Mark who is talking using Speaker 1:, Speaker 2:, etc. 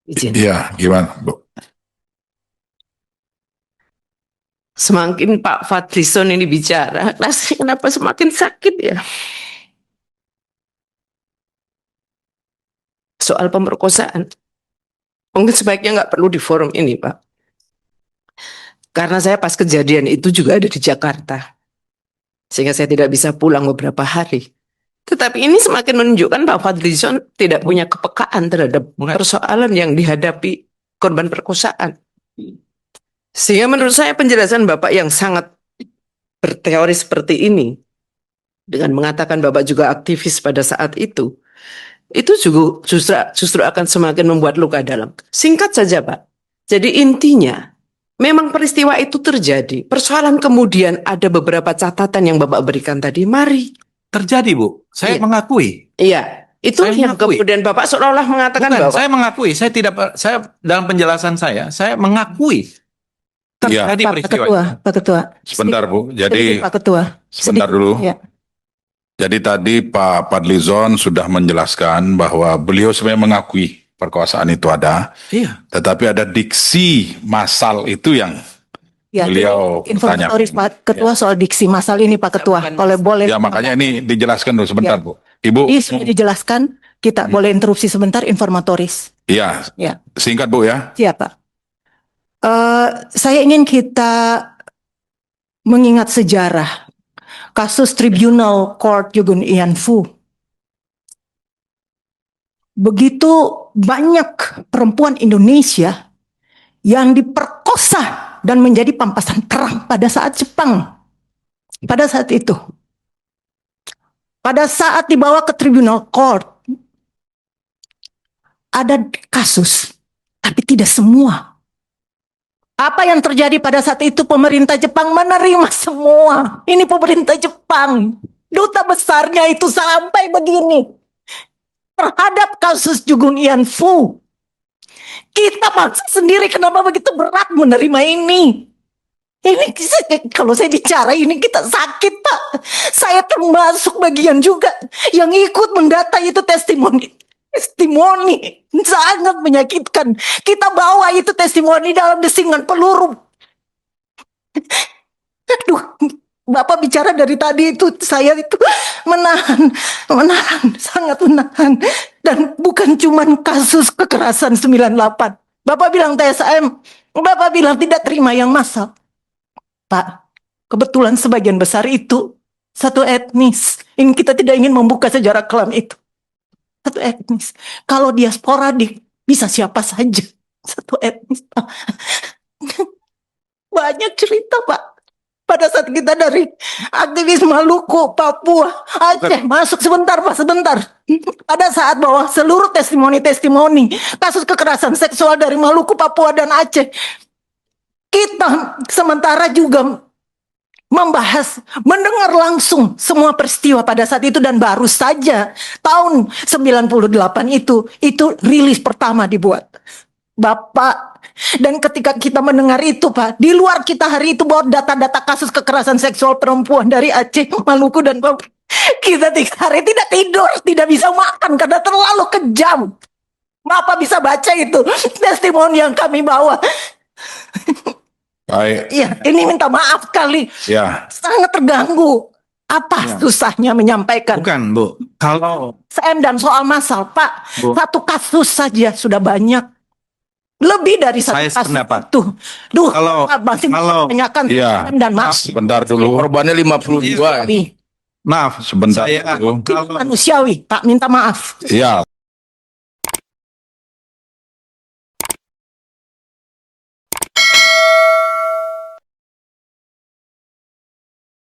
Speaker 1: Izin.
Speaker 2: Iya, gimana, Bu?
Speaker 1: Semakin Pak Fadlizon ini bicara, rasanya kenapa semakin sakit ya? Soal pemerkosaan. Mungkin sebaiknya nggak perlu di forum ini, Pak. Karena saya pas kejadian itu juga ada di Jakarta. Sehingga saya tidak bisa pulang beberapa hari. Tetapi ini semakin menunjukkan Pak Fadlizon tidak punya kepekaan terhadap persoalan yang dihadapi korban perkosaan. Sehingga menurut saya penjelasan Bapak yang sangat berteori seperti ini, dengan mengatakan Bapak juga aktivis pada saat itu juga justru akan semakin membuat luka dalam. Singkat saja Pak, jadi intinya memang peristiwa itu terjadi. Persoalan kemudian ada beberapa catatan yang Bapak berikan tadi, mari.
Speaker 3: Terjadi, Bu. Saya mengakui.
Speaker 1: Iya, itu
Speaker 3: Saya
Speaker 1: yang
Speaker 3: mengakui.
Speaker 1: kemudian Bapak seolah-olah mengatakan
Speaker 3: Bukan,
Speaker 1: bahwa
Speaker 3: saya mengakui. Saya dalam penjelasan saya mengakui terjadi
Speaker 4: Pak
Speaker 3: peristiwa.
Speaker 4: Pak Ketua.
Speaker 2: Sebentar, Bu. Jadi,
Speaker 4: Pak Ketua.
Speaker 2: sebentar dulu.
Speaker 4: Ya.
Speaker 2: Jadi tadi Pak Fadlizon sudah menjelaskan bahwa beliau sebenarnya mengakui perkosaan itu ada,
Speaker 3: Iya.
Speaker 2: tetapi ada diksi masal itu yang
Speaker 4: Ya,
Speaker 2: beliau
Speaker 4: informatoris
Speaker 2: tanyakan.
Speaker 4: Pak Ketua soal diksi masal ini Pak Ketua. Kalau boleh.
Speaker 2: Ya, makanya ini dijelaskan dulu sebentar,
Speaker 4: Ya.
Speaker 2: Bu. Ibu,
Speaker 4: Ini sudah dijelaskan, kita boleh interupsi sebentar informatoris.
Speaker 2: iya,
Speaker 4: Ya,
Speaker 2: singkat, Bu, ya.
Speaker 4: siap Pak. Saya ingin kita mengingat sejarah kasus Tribunal Court Yugun Ian Fu. Begitu banyak perempuan Indonesia yang diperkosa dan menjadi pampasan perang pada saat Jepang. Pada saat itu. Pada saat dibawa ke Tribunal Court, ada kasus, tapi tidak semua. Apa yang terjadi pada saat itu, pemerintah Jepang menerima semua. Ini pemerintah Jepang. Duta besarnya itu sampai begini. Terhadap kasus Jugun Ian Fu. Kita bangsa sendiri kenapa begitu berat menerima ini. Ini kalau saya bicara ini kita sakit Pak. Saya termasuk bagian juga yang ikut mendata itu testimoni sangat menyakitkan. Kita bawa itu testimoni dalam desingan peluru. Aduh, Bapak bicara dari tadi itu saya itu menahan, sangat menahan. Dan bukan cuma kasus kekerasan 98. Bapak bilang TSM, Bapak bilang tidak terima yang massal. Pak, kebetulan sebagian besar itu satu etnis. Ini kita tidak ingin membuka sejarah kelam itu. Satu etnis. Kalau dia sporadik, bisa siapa saja. Satu etnis. Banyak cerita, Pak. Pada saat kita dari aktivis Maluku, Papua, Aceh, masuk sebentar, Pak, sebentar. Pada saat bahwa seluruh testimoni kasus kekerasan seksual dari Maluku, Papua, dan Aceh, kita sementara juga membahas, mendengar langsung semua peristiwa pada saat itu, dan baru saja tahun 98 itu rilis pertama dibuat. Bapak, dan ketika kita mendengar itu Pak, di luar kita hari itu bawa data-data kasus kekerasan seksual perempuan dari Aceh, Maluku, dan Papua. Kita 3 hari tidak tidur, tidak bisa makan karena terlalu kejam. Bapak bisa baca itu testimoni yang kami bawa.
Speaker 2: Baik.
Speaker 4: Iya, ini minta maaf kali.
Speaker 2: Ya.
Speaker 4: Sangat terganggu. Apa susahnya menyampaikan?
Speaker 3: Bukan, Bu. Kalau
Speaker 4: Dan soal masal, Pak,
Speaker 3: Bu,
Speaker 4: satu kasus saja sudah banyak. Lebih dari satu
Speaker 3: Saya
Speaker 4: kasus
Speaker 3: sependapat.
Speaker 4: itu. Duh,
Speaker 3: Kalau-
Speaker 4: Pak, masih
Speaker 3: kalau-
Speaker 4: menanyakan
Speaker 2: Iya.
Speaker 4: dan mas.
Speaker 2: Sebentar dulu.
Speaker 5: Korbannya 52.
Speaker 3: maaf,
Speaker 2: Sebentar
Speaker 3: saya
Speaker 2: dulu.
Speaker 3: kalau
Speaker 4: Manusiawi, Pak, minta maaf.
Speaker 2: Ya.